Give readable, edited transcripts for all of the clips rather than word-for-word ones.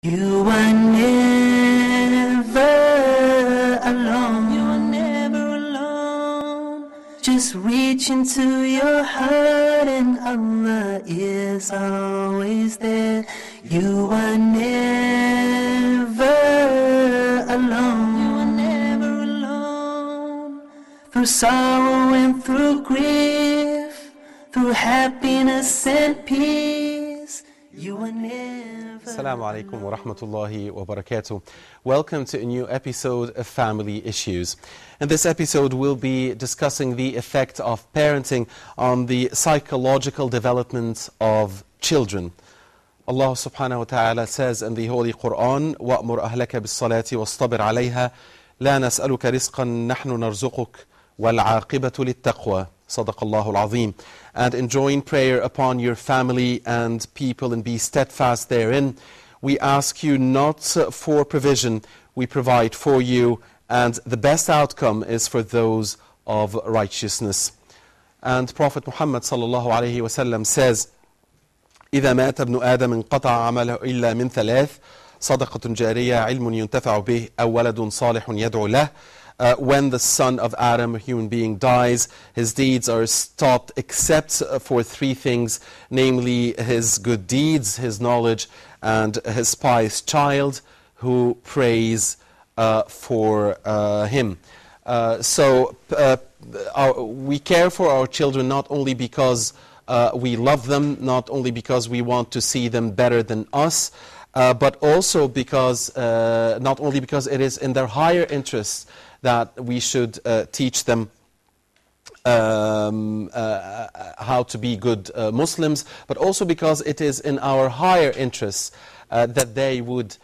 You are never alone. You are never alone. Just reach into your heart and Allah is always there. You are never alone. You are never alone. Through sorrow and through grief, through happiness and peace, you are never. Assalamu alaikum wa rahmatullahi wa barakatuh. Welcome to a new episode of Family Issues. In this episode, we'll be discussing the effect of parenting on the psychological development of children. Allah subhanahu wa ta'ala says in the Holy Quran, وَأْمُرْ أَهْلَكَ بِالصَّلَاةِ وَاصْطَبِرْ عَلَيْهَا لَا نَسْأَلُكَ رِزْقًا نَحْنُ نَرْزُقُكَ وَالْعَاقِبَةُ لِلتَّقْوَى Sadaqallahu al-Azim. And enjoin prayer upon your family and people and be steadfast therein. We ask you not for provision, we provide for you, and the best outcome is for those of righteousness. And Prophet Muhammad sallallahu alayhi wa sallam says, إِذَا مَاتَ ابْنُ آدَمٍ انقطع عمله إلا من ثلاث صدقة جارية علم ينتفع به أو ولد صالح يدعو له. When the son of Adam, a human being, dies, his deeds are stopped except for three things, namely his good deeds, his knowledge, and his pious child who prays for him. We care for our children not only because we love them, not only because we want to see them better than us, but also because, not only because it is in their higher interests that we should teach them how to be good Muslims, but also because it is in our higher interests that they would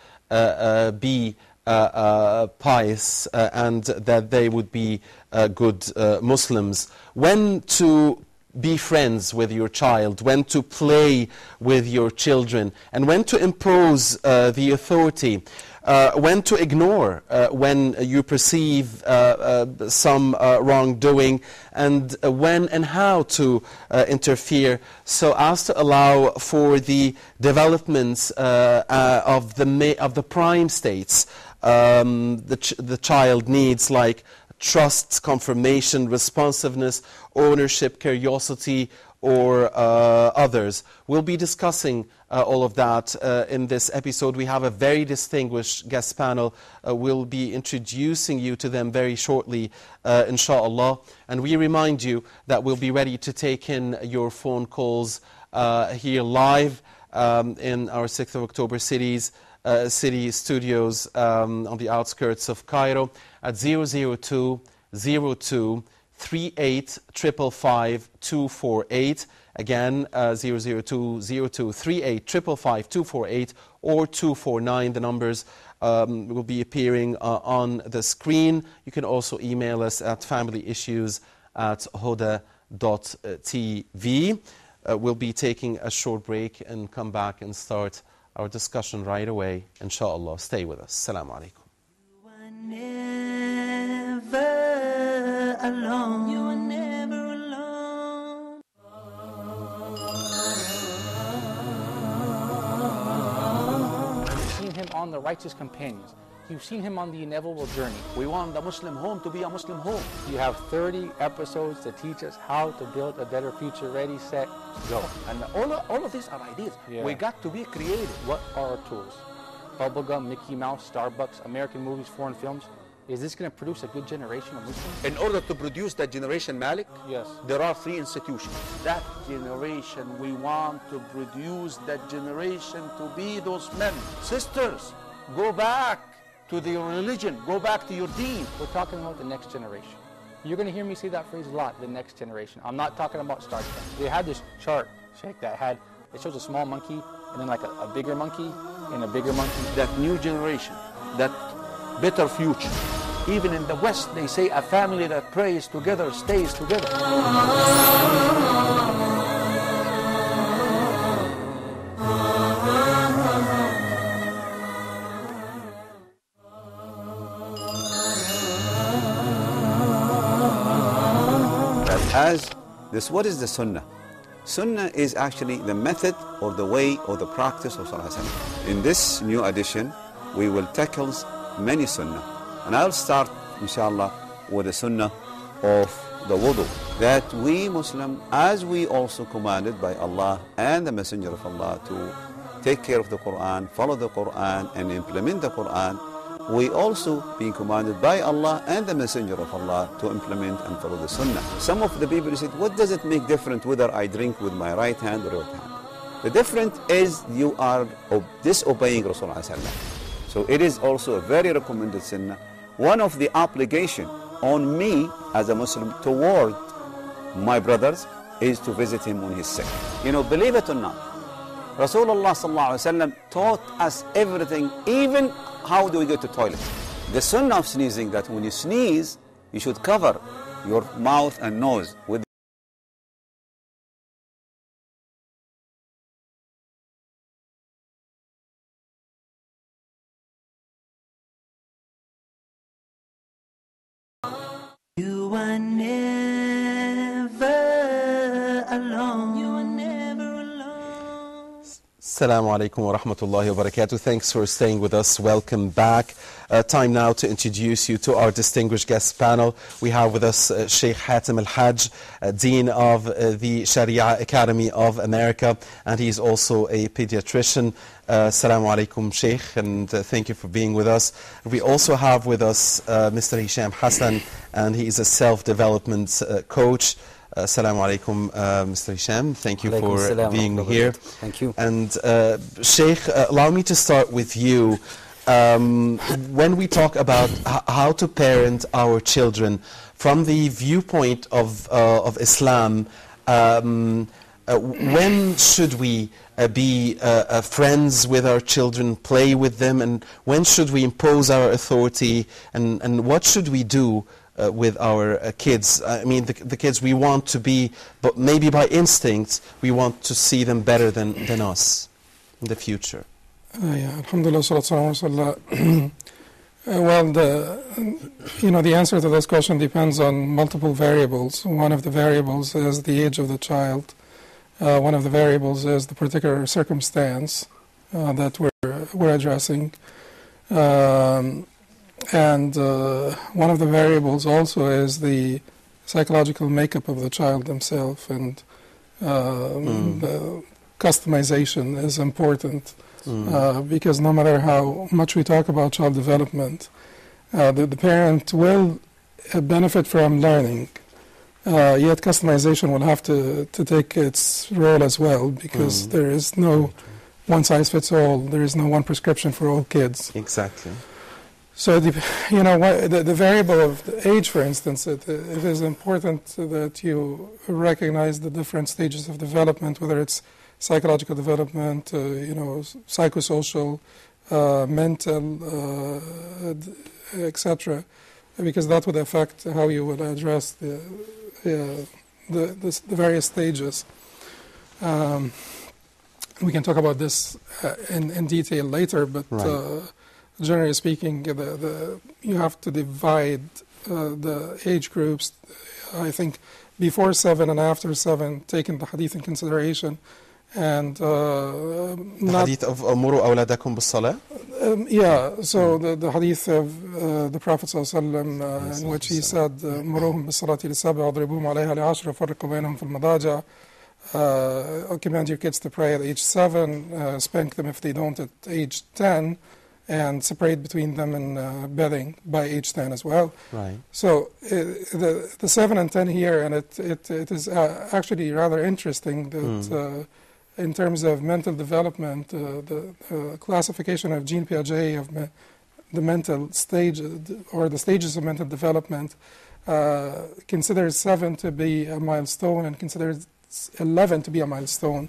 be pious and that they would be good Muslims. When to be friends with your child, when to play with your children, and when to impose the authority, when to ignore when you perceive some wrongdoing, and when and how to interfere so as to allow for the developments of the prime states the child needs, like trust, confirmation, responsiveness, ownership, curiosity, or others. We'll be discussing all of that in this episode. We have a very distinguished guest panel. We'll be introducing you to them very shortly, inshallah. And we remind you that we'll be ready to take in your phone calls here live in our 6th of October city studios on the outskirts of Cairo at 002 02 38 555 248. Again, 002 02 38 555 248 or 249. The numbers will be appearing on the screen. You can also email us at familyissues@huda.tv. We'll be taking a short break and come back and start our discussion right away, inshallah. Stay with us. Assalamu alaikum. You are never alone. You are never alone. You've seen him on the righteous companions. You've seen him on the inevitable journey. We want the Muslim home to be a Muslim home. You have 30 episodes to teach us how to build a better future. Ready, set, go. And all of these are ideas. Yeah. We got to be creative. What are our tools? Bubblegum, Mickey Mouse, Starbucks, American movies, foreign films. Is this going to produce a good generation of Muslims? In order to produce that generation, Malik, Yes. there are three institutions. That generation, we want to produce that generation to be those men. Sisters, go back to your religion. Go back to your deen. We're talking about the next generation. You're going to hear me say that phrase a lot, the next generation. I'm not talking about Star Trek. They had this chart, Sheikh, it shows a small monkey and then like a bigger monkey and a bigger monkey. That new generation, that better future. Even in the West, they say a family that prays together stays together. As this, what is the Sunnah? Sunnah is actually the method or the way or the practice of Sallallahu Alaihi Wasallam. In this new edition, we will tackle many sunnah. And I'll start, inshallah, with the sunnah of the wudu. That we Muslim, as we also commanded by Allah and the Messenger of Allah to take care of the Quran, follow the Quran and implement the Quran, we also being commanded by Allah and the Messenger of Allah to implement and follow the Sunnah. Some of the people said, what does it make different whether I drink with my right hand or left hand? The difference is you are disobeying Rasulullah. So it is also a very recommended Sunnah. One of the obligation on me as a Muslim toward my brothers is to visit him when he's sick. You know, believe it or not, Rasulullah taught us everything, even how do we go to toilet. The sunnah of sneezing, that when you sneeze, you should cover your mouth and nose with You are never alone. You are never alone. Assalamu alaikum wa rahmatullahi wa barakatuh. Thanks for staying with us. Welcome back. Time now to introduce you to our distinguished guest panel. We have with us Sheikh Hatem Al-Hajj, Dean of the Sharia Academy of America, and he's also a pediatrician. Assalamu alaikum, Sheikh, and thank you for being with us. We also have with us Mr. Hisham Hassan, and he is a self-development coach. Assalamu alaikum, Mr. Hisham. Thank you for being here. Thank you. And Sheikh, allow me to start with you. When we talk about how to parent our children from the viewpoint of Islam, when should we be friends with our children, play with them, and when should we impose our authority, and what should we do with our kids? I mean, the kids we want to be, but maybe by instinct, we want to see them better than us in the future. Alhamdulillah, well, the answer to this question depends on multiple variables. One of the variables is the age of the child. One of the variables is the particular circumstance that we're addressing. And one of the variables also is the psychological makeup of the child himself, and the customization is important. Because no matter how much we talk about child development, the parent will benefit from learning, yet customization will have to take its role as well, because there is no one-size-fits-all, there is no one prescription for all kids. Exactly. So, the variable of the age, for instance, it is important that you recognize the different stages of development, whether it's psychological development, psychosocial, mental, etc., because that would affect how you would address the various stages. We can talk about this in detail later, but generally speaking, you have to divide the age groups. I think before 7 and after 7, taking the hadith in consideration. And the hadith of أمروا أولادكم بالصلاة? So the hadith of the Prophet ﷺ, in which he said, مروهم بالصلاة للسبع واضربوهم عليها لعشر وفرقوا بينهم في المضاجع. Command your kids to pray at age 7, spank them if they don't at age 10, and separate between them in bedding by age 10 as well. Right. So the 7 and 10 here, and it is actually rather interesting that in terms of mental development, the classification of Jean Piaget of the mental stage, or the stages of mental development, considers 7 to be a milestone and considers 11 to be a milestone.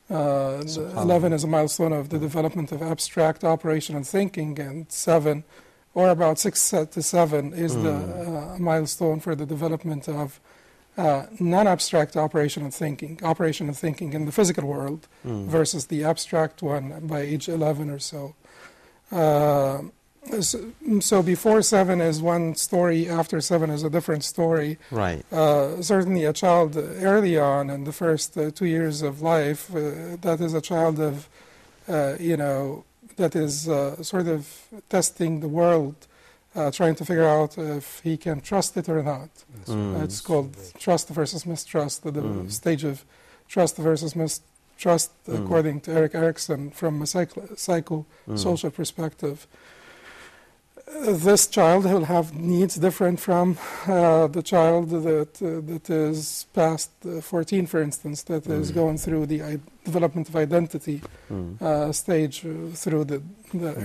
11 is a milestone of the development of abstract operational thinking, and 7, or about 6 to 7, is the milestone for the development of non-abstract operational thinking in the physical world, versus the abstract one by age 11 or so. So before 7 is one story, after 7 is a different story. Right. Certainly a child early on in the first 2 years of life, that is a child of, that is sort of testing the world, trying to figure out if he can trust it or not. It's called trust versus mistrust, the stage of trust versus mistrust, according to Erik Erikson, from a psycho-social perspective. This child will have needs different from the child that is past 14, for instance, that is going through the development of identity stage through the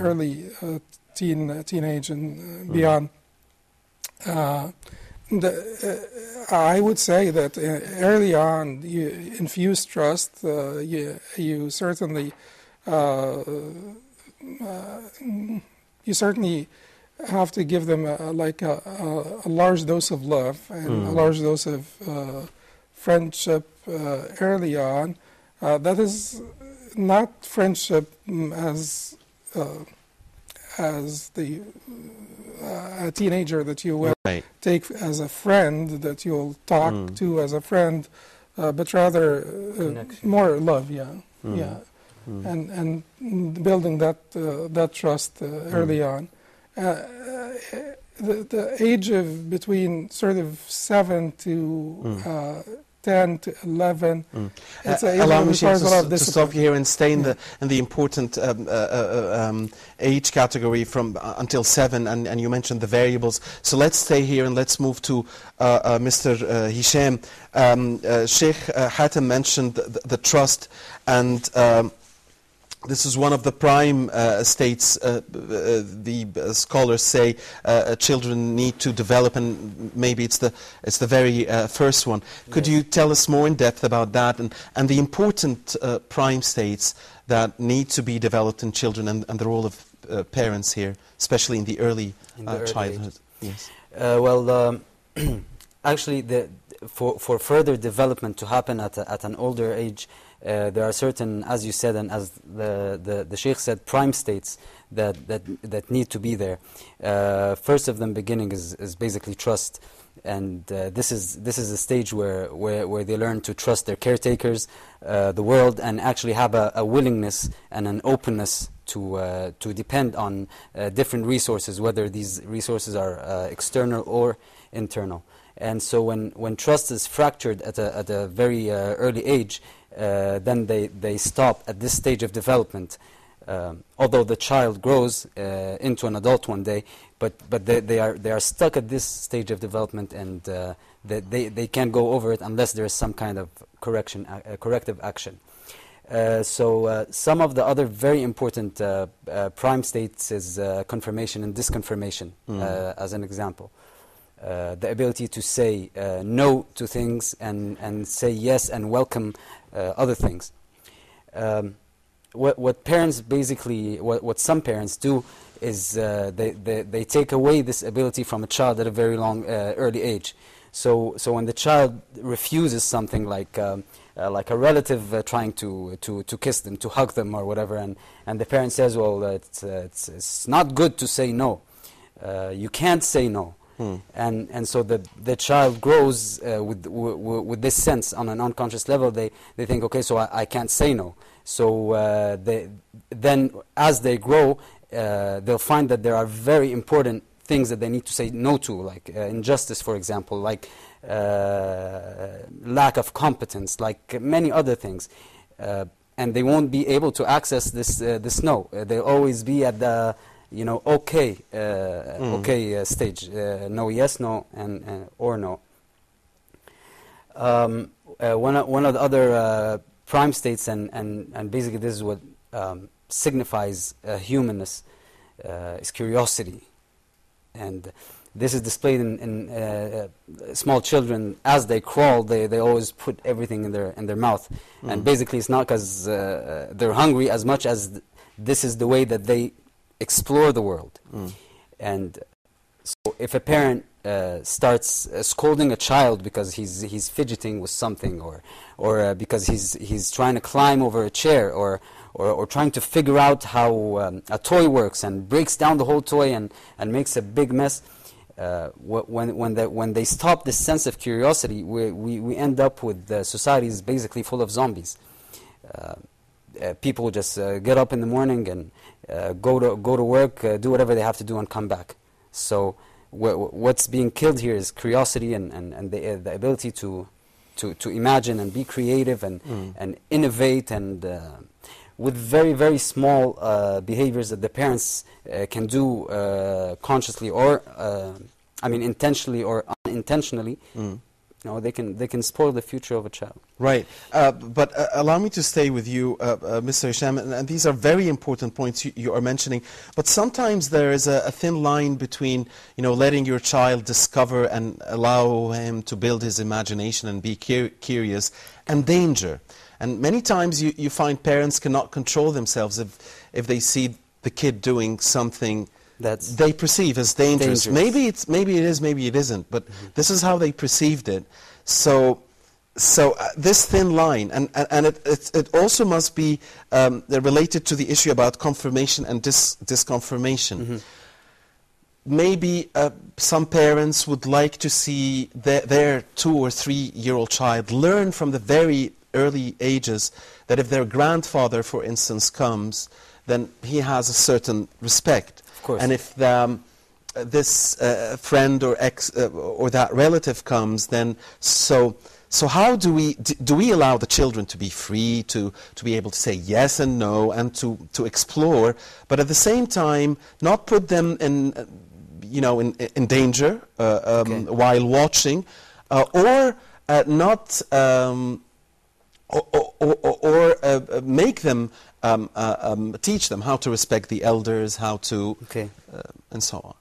early teenage and beyond. I would say that early on, you infuse trust. You certainly have to give them a large dose of love and a large dose of friendship early on. That is not friendship as the a teenager that you will take as a friend, that you'll talk to as a friend, but rather more love, and building that trust early on. The age of between sort of 7 to 10 to 11. Allow me to stop here and stay in the important age category from until 7, and you mentioned the variables. So let's stay here and let's move to Mr. Hisham. Sheikh Hatem mentioned the trust, and this is one of the prime states. The scholars say children need to develop, and maybe it's the very first one. Could you tell us more in depth about that and the important prime states that need to be developed in children, and the role of parents here, especially in the early childhood? Yes. Actually, for further development to happen at an older age, there are certain, as you said, and as the Sheikh said, prime states that need to be there. First of them beginning is basically trust, and this is a stage where they learn to trust their caretakers, the world, and actually have a willingness and an openness to depend on different resources, whether these resources are external or internal. And so when trust is fractured at a very early age, then they stop at this stage of development. Although the child grows into an adult one day, but they are stuck at this stage of development, and they can't go over it unless there is some kind of corrective action. So some of the other very important prime states is confirmation and disconfirmation, as an example. The ability to say no to things and say yes and welcome other things. What parents basically, what some parents do is they take away this ability from a child at a very early age. So when the child refuses something like a relative trying to kiss them, to hug them or whatever, and the parent says, well, it's not good to say no. You can't say no. And so the child grows with this sense on an unconscious level. They think, okay, so I can't say no. So then as they grow, they'll find that there are very important things that they need to say no to, like injustice, for example, like lack of competence, like many other things. And they won't be able to access this no. They'll always be at the okay stage, no, yes, no, and or no. One of the other prime states, and basically this is what signifies humanness, is curiosity, and this is displayed in small children. As they crawl, they always put everything in their mouth, and basically it's not because they're hungry as much as this is the way that they explore the world. And so if a parent starts scolding a child because he's fidgeting with something, or because he's trying to climb over a chair, or or trying to figure out how a toy works and breaks down the whole toy and makes a big mess. When they stop this sense of curiosity, we end up with societies basically full of zombies. People just get up in the morning and go to work, do whatever they have to do, and come back. So what's being killed here is curiosity and the ability to imagine and be creative and innovate, and with very, very small behaviors that the parents can do consciously or intentionally or unintentionally. They can spoil the future of a child. Right. But allow me to stay with you, Mr. Hisham, and these are very important points you are mentioning. But sometimes there is a thin line between, letting your child discover and allow him to build his imagination and be curious, and danger. And many times you find parents cannot control themselves if they see the kid doing something that they perceive as dangerous. Maybe it is, maybe it isn't, but this is how they perceived it. So this thin line, and it also must be related to the issue about confirmation and disconfirmation. Maybe some parents would like to see their 2 or 3-year-old child learn from the very early ages that if their grandfather, for instance, comes, then he has a certain respect. And if this friend or ex or that relative comes, then so how do we allow the children to be free to be able to say yes and no and to explore, but at the same time not put them in danger while watching, or not make them teach them how to respect the elders, how to and so on.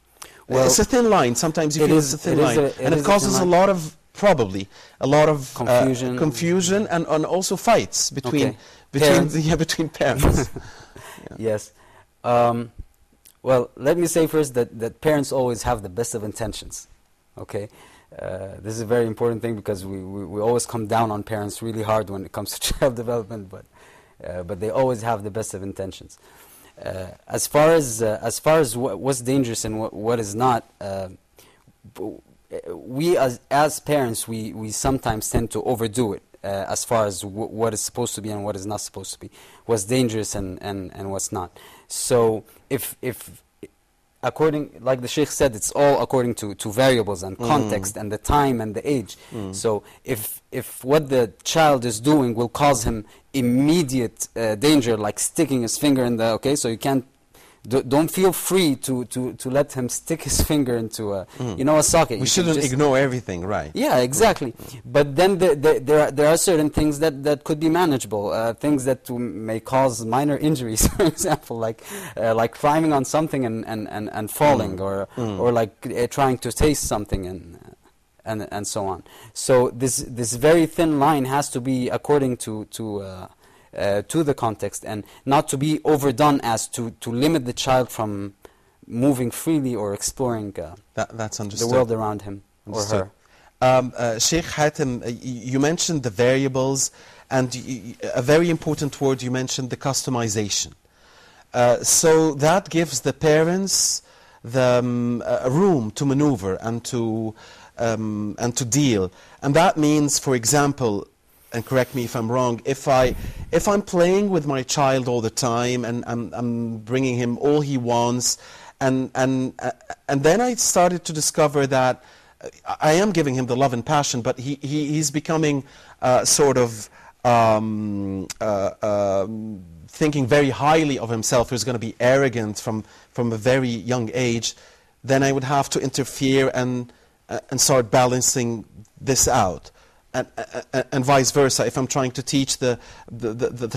Well, it's a thin line. Sometimes you feel it's a thin line, and it causes a lot of confusion and also fights between parents. Yes. Well, let me say first that parents always have the best of intentions. Okay. This is a very important thing, because we always come down on parents really hard when it comes to child development, but they always have the best of intentions. As far as what's dangerous and what is not, we as parents we sometimes tend to overdo it as far as what is supposed to be and what is not supposed to be, what's dangerous and what's not. So if according, like the Sheikh said, it's all according to variables and context and the time and the age. So if what the child is doing will cause him immediate danger, like sticking his finger in the, so you don't feel free to let him stick his finger into a socket. We shouldn't ignore everything, right? Yeah, exactly. But then there are certain things that could be manageable, things that may cause minor injuries, for example, like climbing on something and falling, or like trying to taste something and so on. So this very thin line has to be according to the context, and not to be overdone as to limit the child from moving freely or exploring that's understood. The world around him or her. Sheikh Hatem, you mentioned the variables, and a very important word you mentioned, the customization. So that gives the parents the room to maneuver and to deal, and that means, for example, and correct me if I'm wrong, if I'm playing with my child all the time and I'm bringing him all he wants, and then I started to discover that I am giving him the love and passion, but he's becoming sort of thinking very highly of himself. He's going to be arrogant from a very young age. Then I would have to interfere and start balancing this out. And vice versa. If I'm trying to teach the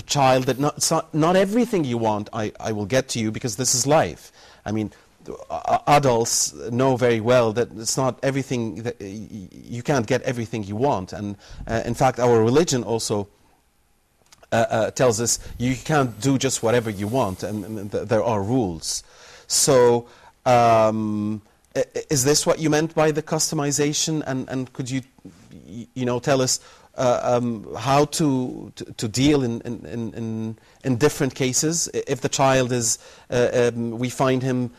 child that not everything you want I will get to you, because this is life. I mean, adults know very well that it's not everything that you can't get everything you want, and in fact our religion also tells us you can't do just whatever you want, and there are rules. So is this what you meant by the customization, and could you tell us how to deal in different cases. If the child is, we find him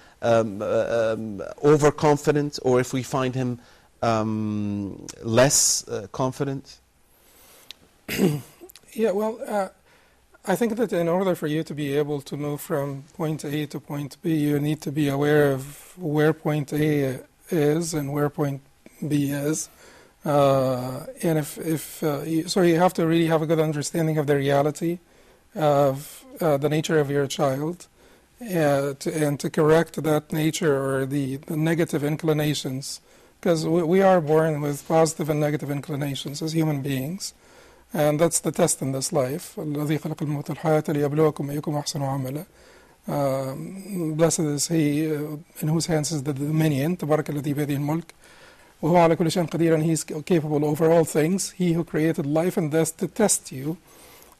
overconfident, or if we find him less confident? Yeah, well, I think that in order for you to be able to move from point A to point B, you need to be aware of where point A is and where point B is. And so you have to really have a good understanding of the reality of the nature of your child, and to correct that nature or the negative inclinations, because we are born with positive and negative inclinations as human beings. And that's the test in this life. الذي خلق الموت والحياة ليبلوكم أيكم أحسن عملا. Blessed is he in whose hands is the dominion. تبارك الذي بيده الملك وهو على كل شيء قدير, and he is capable over all things. He who created life and death to test you,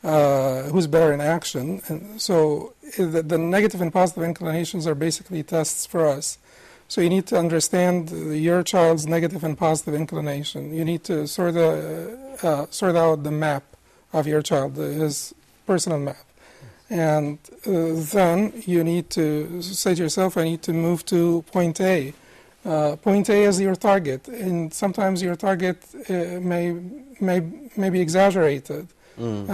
who's better in action. And so the negative and positive inclinations are basically tests for us. So you need to understand your child's negative and positive inclination. You need to sort out the map of your child, his personal map. And then you need to say to yourself, I need to move to point A. Point A is your target, and sometimes your target may be exaggerated. And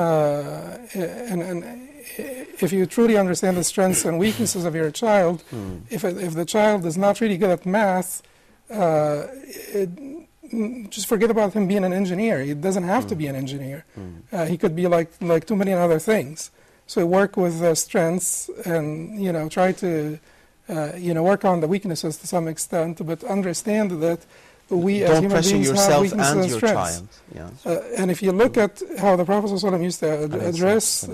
if you truly understand the strengths and weaknesses of your child, if the child is not really good at math, just forget about him being an engineer. He doesn't have to be an engineer. He could be like too many other things. So work with strengths, and try to work on the weaknesses to some extent, but understand that we as human beings have weaknesses and strengths. And if you look at how the Prophet ﷺ used to address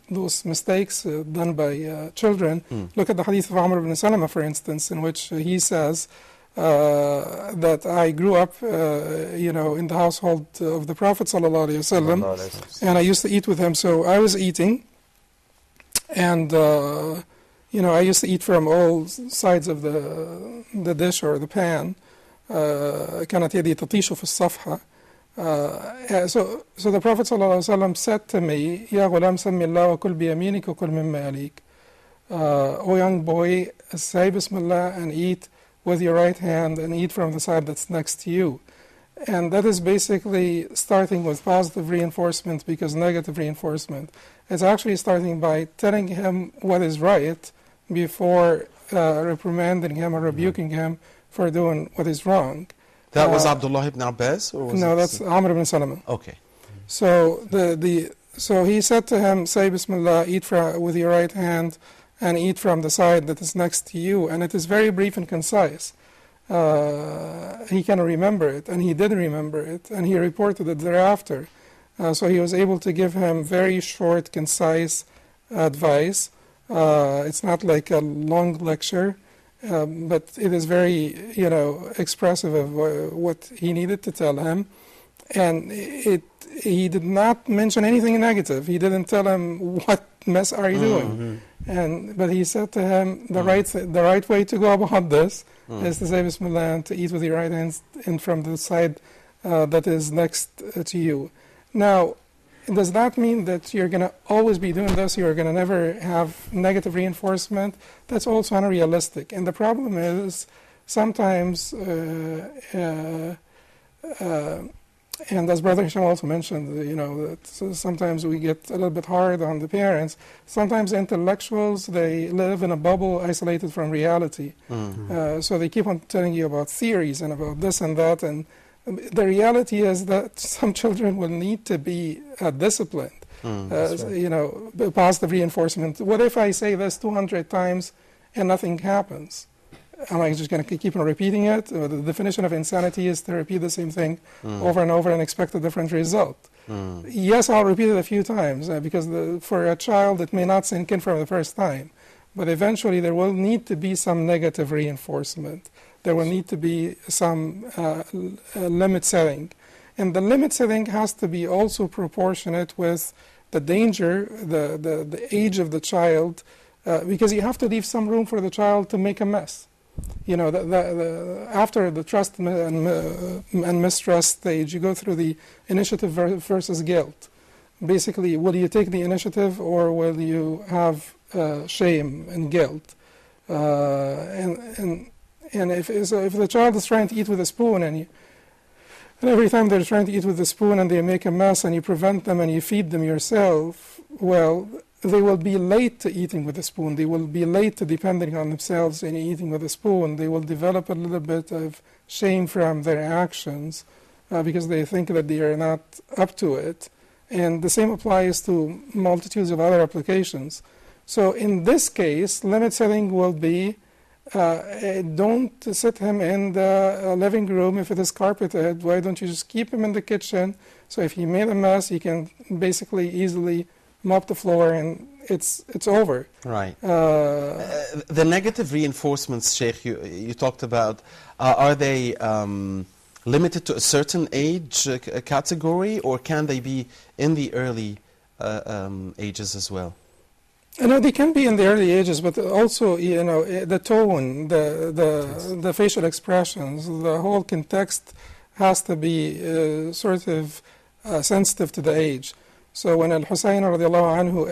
those mistakes done by children, look at the hadith of Amr ibn Salama, for instance, in which he says that I grew up in the household of the Prophet ﷺ, and I used to eat with him. So I was eating, and I used to eat from all sides of the dish or the pan. كانت يدي تطيش في الصفحة. So the Prophet ﷺ said to me, يا غلام سمي الله وكل بيمينك وكل مما يليك. O young boy, say Bismillah and eat with your right hand, and eat from the side that's next to you. And that is basically starting with positive reinforcement, because negative reinforcement is actually starting by telling him what is right before reprimanding him or rebuking him for doing what is wrong. That was Abdullah ibn Abbas? Or was no, that's Amr ibn Salama. Okay. So so he said to him, say Bismillah, eat with your right hand, and eat from the side that is next to you. And it is very brief and concise. He can remember it, and he did remember it, and he reported it thereafter. So he was able to give him very short, concise advice. It's not like a long lecture. But it is very, expressive of what he needed to tell him. And he did not mention anything negative. He didn't tell him, what mess are you doing? But he said to him, the right way to go about this is to say Bismillah and to eat with your right hand and from the side that is next to you. Now, does that mean that you're going to always be doing this? You're going to never have negative reinforcement? That's also unrealistic. And the problem is sometimes, and as Brother Hisham also mentioned, that sometimes we get a little bit hard on the parents. Sometimes intellectuals, they live in a bubble isolated from reality. So they keep on telling you about theories and about this and that, and the reality is that some children will need to be disciplined. Right. Positive reinforcement. What if I say this 200 times and nothing happens? Am I just going to keep on repeating it? The definition of insanity is to repeat the same thing over and over and expect a different result. Yes, I'll repeat it a few times, because for a child it may not sink in from the first time. But eventually there will need to be some negative reinforcement. There will need to be some limit setting. And the limit setting has to be also proportionate with the danger, the age of the child, because you have to leave some room for the child to make a mess. after the trust and mistrust stage, you go through the initiative versus guilt. Basically, will you take the initiative or will you have shame and guilt? And if the child is trying to eat with a spoon and every time they're trying to eat with a spoon and they make a mess and you prevent them and you feed them yourself, well, they will be late to eating with a spoon. They will be late to depending on themselves and eating with a spoon. They will develop a little bit of shame from their actions because they think that they are not up to it. And the same applies to multitudes of other applications. So in this case, limit setting will be don't sit him in the living room if it is carpeted. Why don't you just keep him in the kitchen? So if he made a mess, he can basically easily mop the floor and it's over. Right. The negative reinforcements, Sheikh, you talked about, are they limited to a certain age category, or can they be in the early ages as well? No, they can be in the early ages, but also, the tone, the facial expressions, the whole context has to be sort of sensitive to the age. So when Al-Husayn radiallahu anhu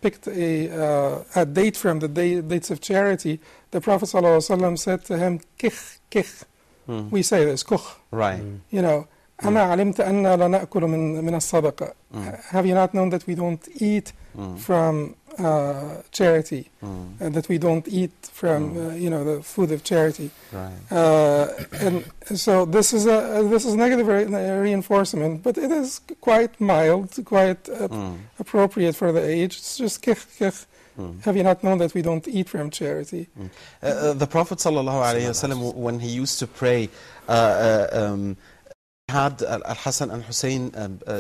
picked a date from the dates of charity, the Prophet ﷺ said to him, kikh, kikh. We say this, kuch. Right. أما علمت أننا لا نأكل من الصدقة. Have you not known that we don't eat from charity, and that we don't eat from the food of charity? Right. And so this is negative reinforcement, but it is quite mild, quite appropriate for the age. It's just kikh, kikh. Have you not known that we don't eat from charity? The Prophet ﷺ, when he used to pray, had Al-Hassan and Hussein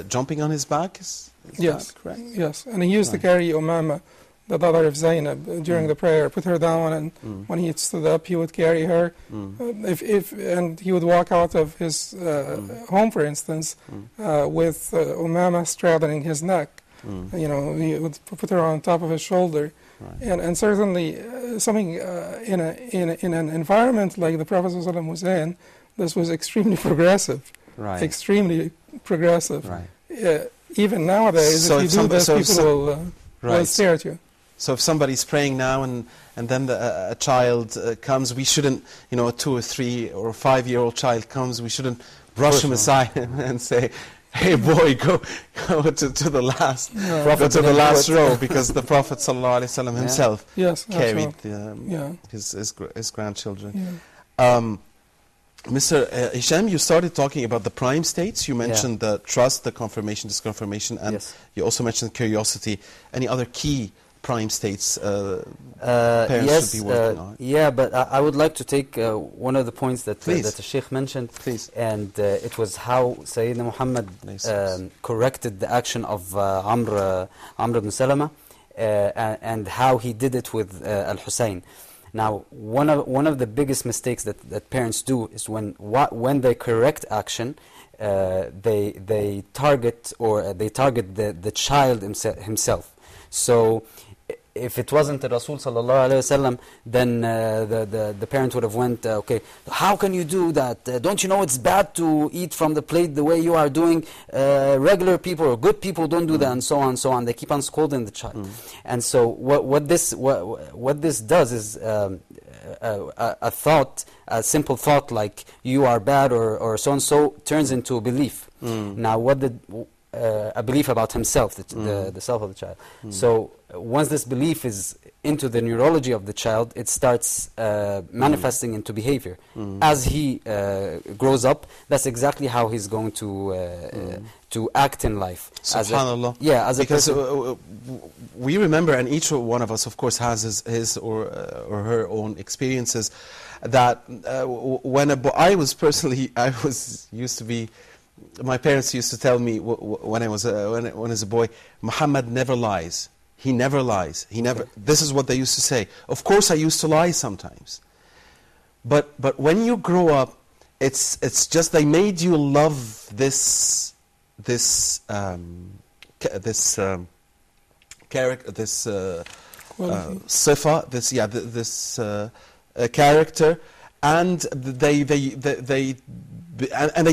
jumping on his back? Is Yes, that correct? Yes, and he used to carry Umama, the daughter of Zainab, during the prayer, put her down, and when he stood up, he would carry her. And he would walk out of his home, for instance, with Umama straddling his neck. He would put her on top of his shoulder. Right. And certainly something in an environment like the Prophet ﷺ was in, this was extremely progressive. Right. Extremely progressive. Right. Even nowadays, so if you do this, people will stare at you. So if somebody's praying now and then a child comes, we shouldn't, a 2 or 3 or 5-year-old child comes, we shouldn't brush him aside and say, hey boy, go to the last, go to the last row, because the Prophet ﷺ himself carried his grandchildren. Yeah. Mr. Hisham, you started talking about the prime states. You mentioned the trust, the confirmation, disconfirmation, and you also mentioned curiosity. Any other key prime states parents should be working on? Yeah, but I would like to take one of the points that the Sheikh mentioned. Please. And it was how Sayyidina Muhammad corrected the action of Amr ibn Salama and how he did it with Al-Husayn. Now, one of the biggest mistakes that parents do is when they correct action, they target the child himself. So if it wasn't the Rasul sallallahu alaihi wasallam, then the parent would have went, okay, how can you do that? Don't you know it's bad to eat from the plate the way you are doing? Regular people or good people don't do that, and so on and so on. They keep on scolding the child. And so what this does is a thought, a simple thought like you are bad or so and so turns into a belief. Now a belief about himself, the self of the child. So once this belief is into the neurology of the child, it starts manifesting into behavior. As he grows up, that's exactly how he's going to act in life. SubhanAllah. Because we remember, and each one of us, of course, has his or her own experiences. That when I used to be. My parents used to tell me when I was a boy, Muhammad never lies. He never lies. He never. This is what they used to say. Of course, I used to lie sometimes. But when you grow up, it's just they made you love this character, this sifa, this character, and they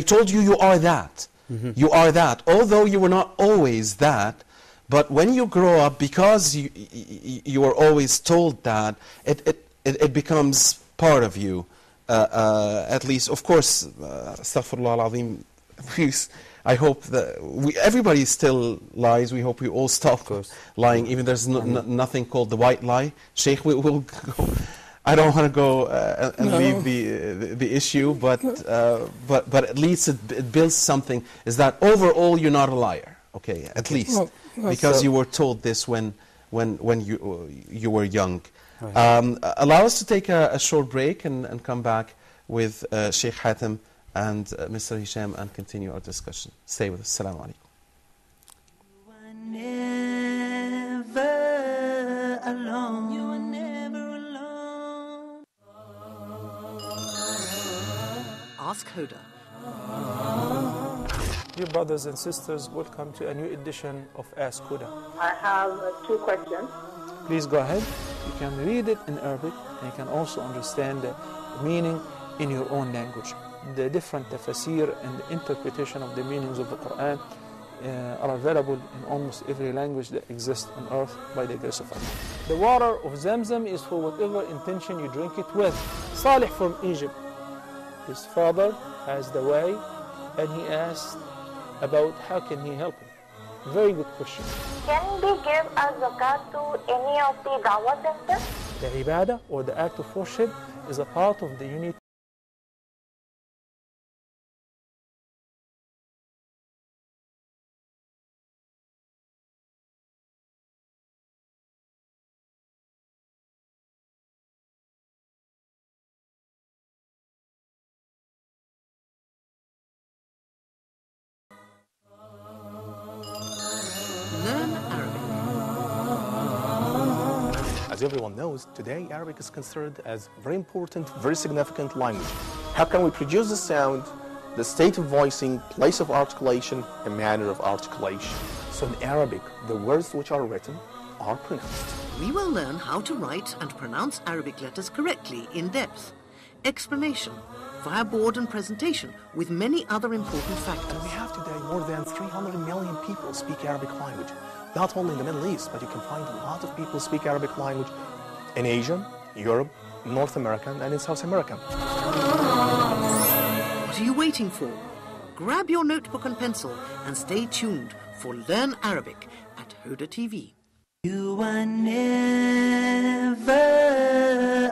told you you are that. You are that. Although you were not always that, but when you grow up, because you are always told that, it becomes part of you. At least, of course, astaghfirullah al-azim, please, I hope that everybody still lies. We hope we all stop lying. Even there's nothing called the white lie. Sheikh, we'll go. I don't want to go and leave the issue, but at least it builds something. Is that overall you're not a liar? Okay, at least because you were told this when you were young. Allow us to take a short break and come back with Sheikh Hatem and Mr. Hisham and continue our discussion. Stay with us. Assalamu alaikum. You are never alone. You are never alone. Ask Hoda. Dear brothers and sisters, welcome to a new edition of Ask Hoda. I have 2 questions. Please go ahead. You can read it in Arabic and you can also understand the meaning in your own language. The different tafsir and the interpretation of the meanings of the Quran are available in almost every language that exists on earth by the grace of Allah. The water of Zamzam is for whatever intention you drink it with. Salih from Egypt, his father has the way and he asked about how can he help him. Very good question. Can we give a zakat to any of the dawah centers? The ibadah or the act of worship is a part of the unity. Learn Arabic. As everyone knows, today Arabic is considered as very important, very significant language. How can we produce the sound, the state of voicing, place of articulation, and manner of articulation? So in Arabic, the words which are written are pronounced. We will learn how to write and pronounce Arabic letters correctly in depth. Explanation via board and presentation with many other important factors. And we have today more than 300 million people speak Arabic language. Not only in the Middle East, but you can find a lot of people speak Arabic language in Asia, Europe, North America, and in South America. What are you waiting for? Grab your notebook and pencil and stay tuned for Learn Arabic at Hoda TV. You are never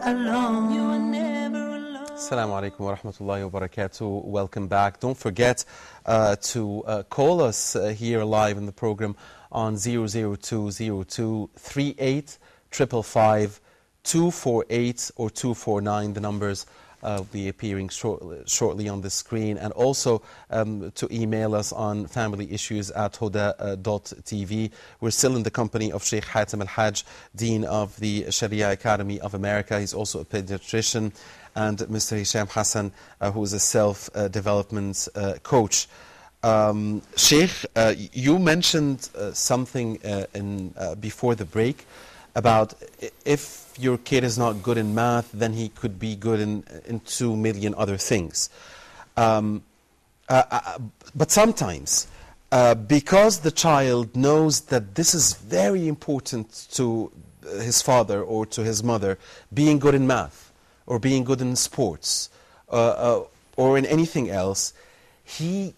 alone. You are never alone. Assalamu alaikum wa rahmatullahi wa barakatuh. Welcome back. Don't forget to call us here live in the program on 00202 38 555 248 or 249. The numbers will be appearing shortly on the screen. And also to email us on familyissues@huda.tv. We're still in the company of Sheikh Hatem Al-Hajj, Dean of the Sharia Academy of America. He's also a pediatrician. And Mr. Hisham Hassan, who is a self-development coach. Sheikh, you mentioned something before the break about if your kid is not good in math, then he could be good in 2 million other things. But sometimes, because the child knows that this is very important to his father or to his mother, being good in math, or being good in sports, or in anything else, he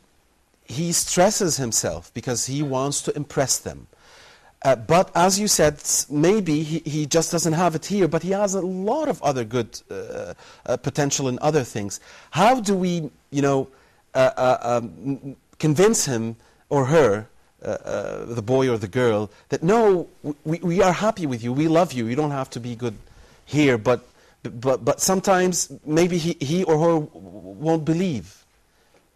stresses himself because he wants to impress them. But as you said, maybe he just doesn't have it here, but he has a lot of other good potential in other things. How do we, convince him or her, the boy or the girl, that no, we are happy with you, we love you, you don't have to be good here, but sometimes maybe he or her won't believe,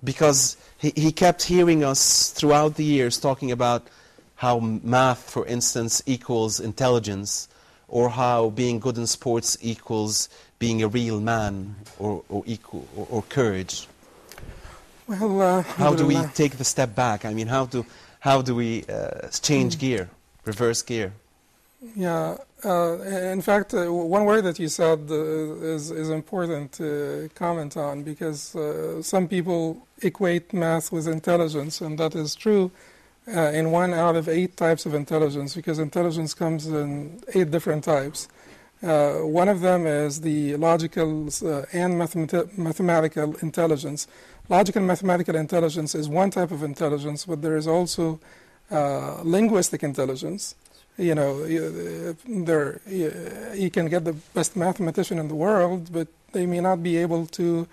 because he kept hearing us throughout the years talking about how math, for instance, equals intelligence, or how being good in sports equals being a real man, or courage. Well, how do we take the step back? I mean, how do we change gear, reverse gear? Yeah, In fact, one word that you said is important to comment on, because some people equate math with intelligence, and that is true in 1 out of 8 types of intelligence, because intelligence comes in 8 different types. One of them is the logical and mathematical intelligence. Logical and mathematical intelligence is one type of intelligence, but there is also linguistic intelligence. You know, you can get the best mathematician in the world, but they may not be able to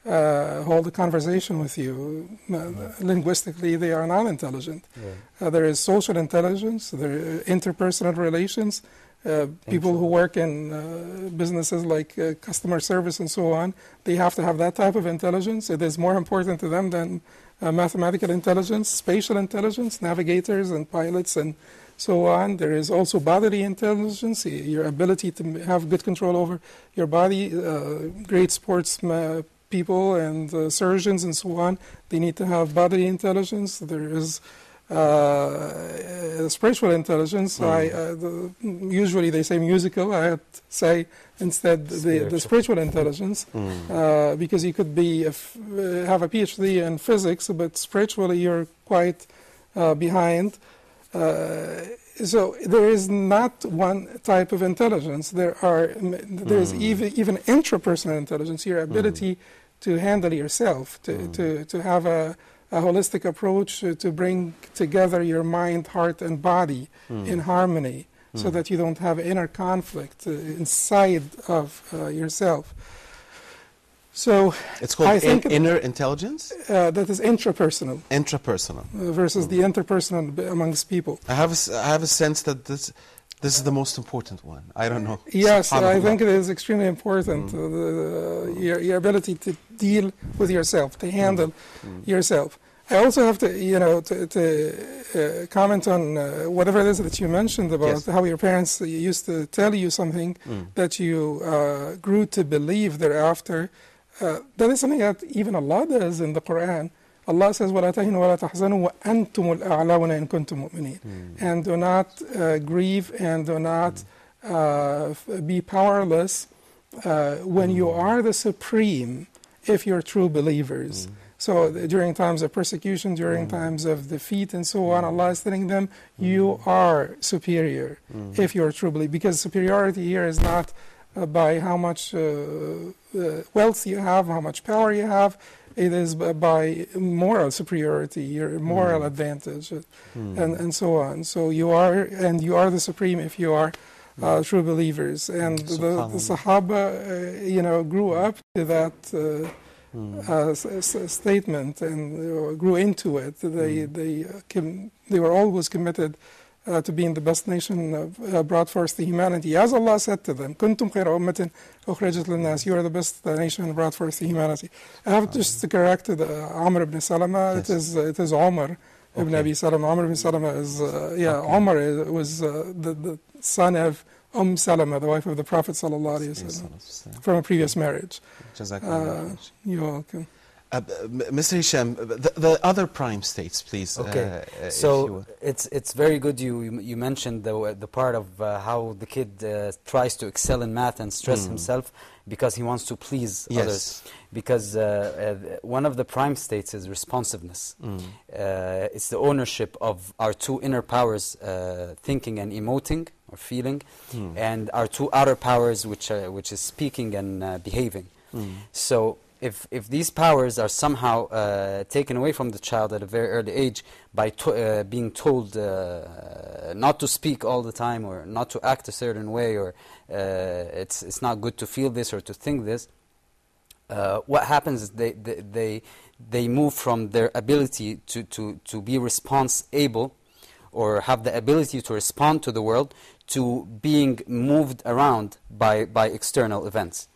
hold a conversation with you. Linguistically, they are not intelligent. There is social intelligence, there are interpersonal relations. People who work in businesses like customer service and so on, they have to have that type of intelligence. It is more important to them than mathematical intelligence, spatial intelligence, navigators and pilots and so on. There is also bodily intelligence, your ability to have good control over your body. Great sports people and surgeons and so on, they need to have bodily intelligence. There is spiritual intelligence. Usually they say musical. I had to say instead the spiritual intelligence, because you could be have a PhD in physics, but spiritually you're quite behind. So there is not one type of intelligence. There is even intrapersonal intelligence, your ability to handle yourself, to have a holistic approach to bring together your mind, heart, and body in harmony, so that you don't have inner conflict inside of yourself. So it's called inner intelligence? That is intrapersonal. Intrapersonal. Versus the interpersonal amongst people. I have a sense that this is the most important one. I don't know. Yes, I think it is extremely important. Your ability to deal with yourself, to handle yourself. I also have to comment on whatever it is that you mentioned about how your parents used to tell you something that you grew to believe thereafter. That is something that even Allah does in the Quran. Allah says, وَلَا تَهِنُوا وَلَا تَحْزَنُوا وَأَنْتُمُ الْأَعْلَوْنَ إِن كُنتُم مُؤْمِنِينَ. And do not grieve and do not be powerless when you are the supreme, if you're true believers. So during times of persecution, during times of defeat and so on, Allah is telling them, you are superior if you're true believer. Because superiority here is not by how much wealth you have, how much power you have. It is by moral superiority, your moral advantage, and so on. So you are the supreme if you are true believers. And the Sahaba, grew up to that statement and grew into it. They were always committed to being the best nation brought forth to humanity. As Allah said to them, كُنْتُمْ خَيْرَ أُمَّةٍ أُخْرِجَتْ لِلنَّاسِ. You are the best nation brought forth to humanity. I have just to correct Amr ibn Salama. It is Omar ibn Abi Salama. Amr ibn Salama is, Omar was the son of Salama, the wife of the Prophet ﷺ, from a previous marriage. You're welcome. Mr. Hisham, the other prime states, please. Okay, so it's very good you mentioned the part of how the kid tries to excel in math and stress himself because he wants to please others. Because one of the prime states is responsiveness. It's the ownership of our 2 inner powers, thinking and emoting or feeling, and our 2 outer powers, which is speaking and behaving. So if these powers are somehow taken away from the child at a very early age by being told not to speak all the time or not to act a certain way, or it's not good to feel this or to think this, what happens is they move from their ability to be response-able or have the ability to respond to the world to being moved around by external events.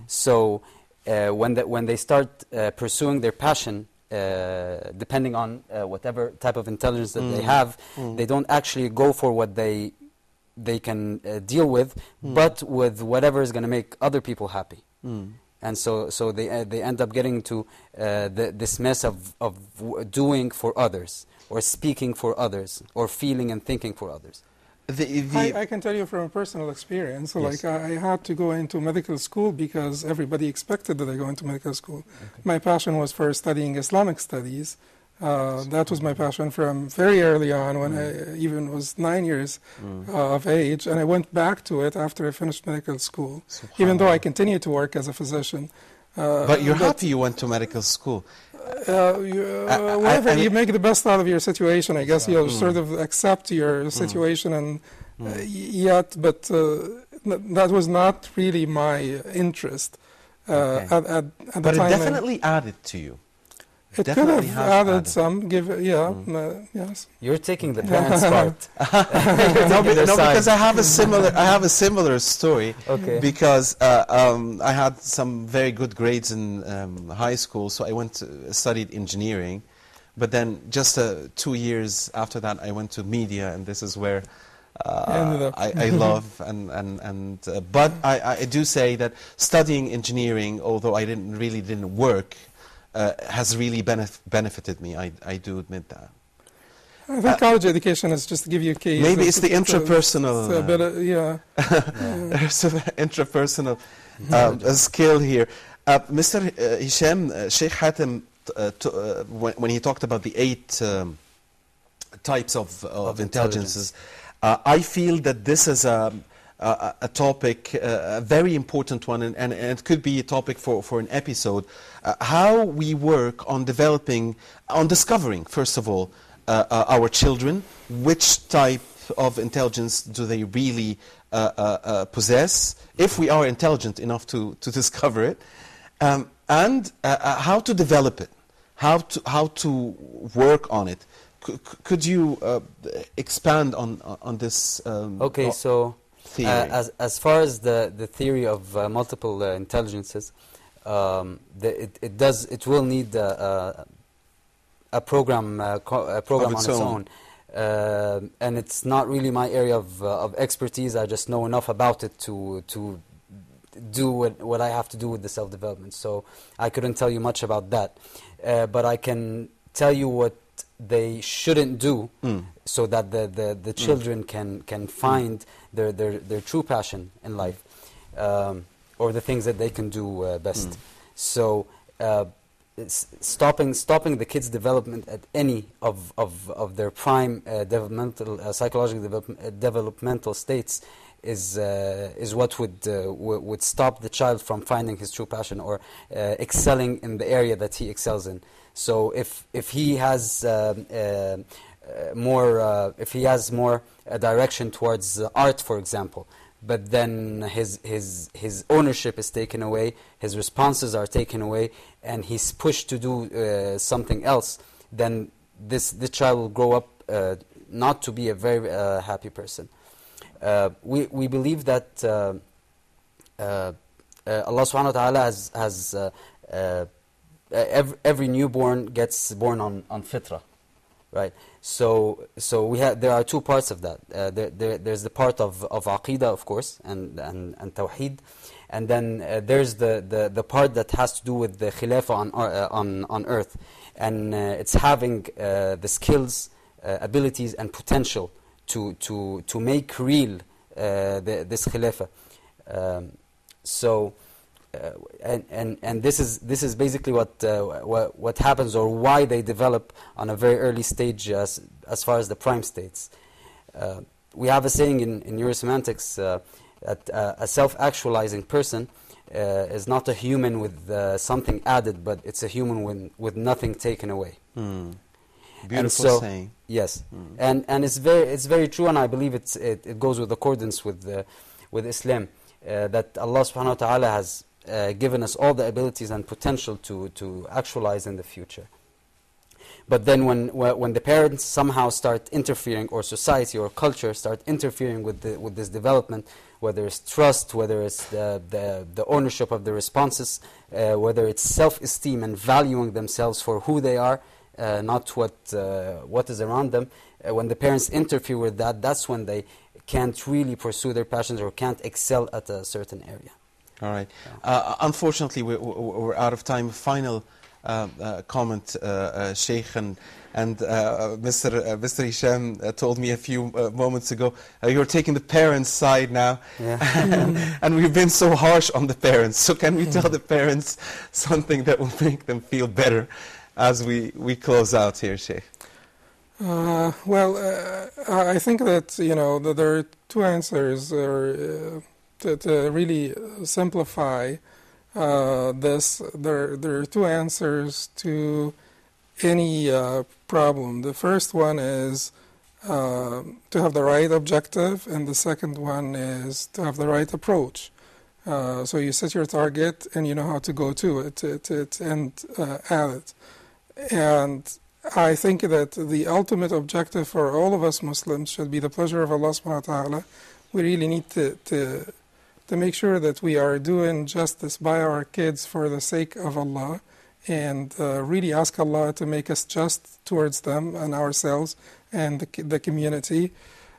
So when they start pursuing their passion, depending on whatever type of intelligence that they have, they don't actually go for what they can deal with, but with whatever is going to make other people happy. And so they end up getting to this mess of doing for others, or speaking for others, or feeling and thinking for others. I can tell you from a personal experience. Yes. Like I had to go into medical school because everybody expected that I go into medical school. My passion was for studying Islamic studies. That was my passion from very early on, when I even was 9 years of age, and I went back to it after I finished medical school, even though I continued to work as a physician. But you're happy you went to medical school. Whenever you make the best out of your situation, I guess you'll sort of accept your situation, and but that was not really my interest at the But it time. definitely added to you. It could Definitely have has added some, yes. You're taking the parents' part. No, because I have a similar story. Okay. Because I had some very good grades in high school, so I studied engineering. But then just 2 years after that, I went to media, and this is where I love. But I do say that studying engineering, although I didn't work, has really benefited me. I do admit that. I think college education is just to give you a case. Maybe it's the intrapersonal. There's an intrapersonal skill here. Mr. Hisham, Sheikh Hatem, when he talked about the 8 types of intelligences, I feel that this is a topic, a very important one, and it could be a topic for an episode. How we work on discovering, first of all, our children, which type of intelligence do they really possess, if we are intelligent enough to discover it, and how to develop it, how to work on it. Could you expand on this? Okay, so as far as the theory of multiple intelligences, it will need a program on its own. And it's not really my area of expertise. I just know enough about it to do what I have to do with the self-development. So I couldn't tell you much about that. But I can tell you what they shouldn't do, so that the children can find their true passion in life, or the things that they can do best. So stopping the kids' development at any of their prime psychological developmental states is what would stop the child from finding his true passion, or excelling in the area that he excels in. So if he has more direction towards art, for example, but then his ownership is taken away, his responses are taken away, and he's pushed to do something else, then this child will grow up not to be a very happy person. We believe that Allah subhanahu wa ta'ala has every newborn gets born on fitrah, right? So there are 2 parts of that. There's the part of aqeedah, of course, and tawheed, and then there's the part that has to do with the khilafah on earth, and it's having the skills, abilities, and potential to make real this khilafah. And this is basically what happens, or why they develop on a very early stage as far as the prime states. We have a saying in neurosemantics that a self-actualizing person is not a human with something added, but it's a human with nothing taken away. Beautiful saying. Yes, and it's very true, and I believe it goes with accordance with Islam, that Allah subhanahu wa ta'ala has given us all the abilities and potential to actualize in the future. But then when the parents somehow start interfering, or society or culture start interfering with this development, whether it's trust, whether it's the ownership of the responses, whether it's self-esteem and valuing themselves for who they are, not what is around them, when the parents interfere with that, that's when they can't really pursue their passions or can't excel at a certain area. All right. Unfortunately, we're out of time. Final comment, Sheikh, and Mr. Hisham told me a few moments ago, you're taking the parents' side now, and we've been so harsh on the parents. So can we tell the parents something that will make them feel better as we close out here, Sheikh? I think that, that there are two answers to really simplify this. There are two answers to any problem. The first one is to have the right objective, and the second one is to have the right approach. So you set your target and you know how to go to it, to end at it. And I think that the ultimate objective for all of us Muslims should be the pleasure of Allah subhanahu wa ta'ala. We really need to make sure that we are doing justice by our kids for the sake of Allah, and really ask Allah to make us just towards them and ourselves and the community.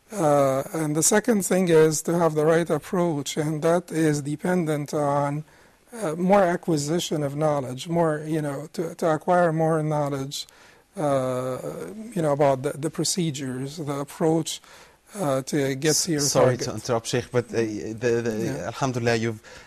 And the second thing is to have the right approach, and that is dependent on more acquisition of knowledge, more, to acquire more knowledge, about the procedures, the approach to get to your Sorry target. to interrupt, Sheikh, but Alhamdulillah,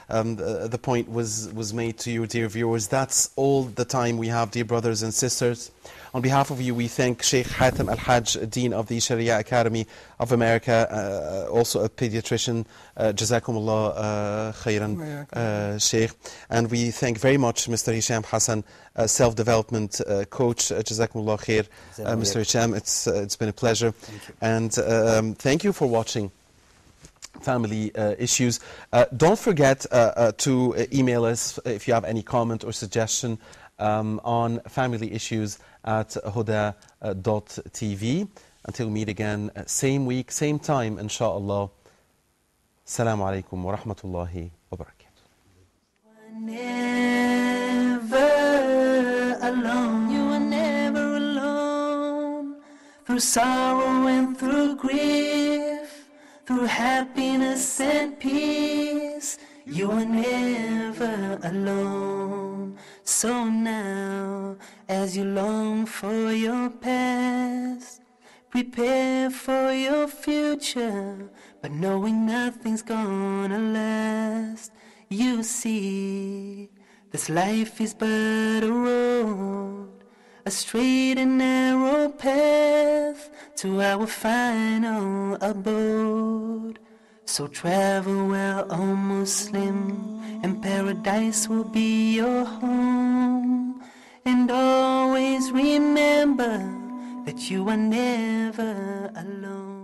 the point was made to you, dear viewers. That's all the time we have, dear brothers and sisters. On behalf of you, we thank Sheikh Hatem Al-Hajj, Dean of the Sharia Academy of America, also a pediatrician. Jazakumullah khairan, Sheikh. And we thank very much Mr. Hisham Hassan, self-development coach. Jazakumullah khair, Mr. Hisham. It's been a pleasure. And thank you for watching Family Issues. Don't forget to email us if you have any comment or suggestion on family issues at huda.tv. Until we meet again, same week, same time, inshallah. Assalamu alaikum wa rahmatullahi wa barakatuh. Never alone, you are never alone. Through sorrow and through grief, through happiness and peace, you are never alone. So now, as you long for your past, prepare for your future, but knowing nothing's gonna last. You see, this life is but a road, a straight and narrow path to our final abode. So travel well, O Muslim, and paradise will be your home. And always remember that you are never alone.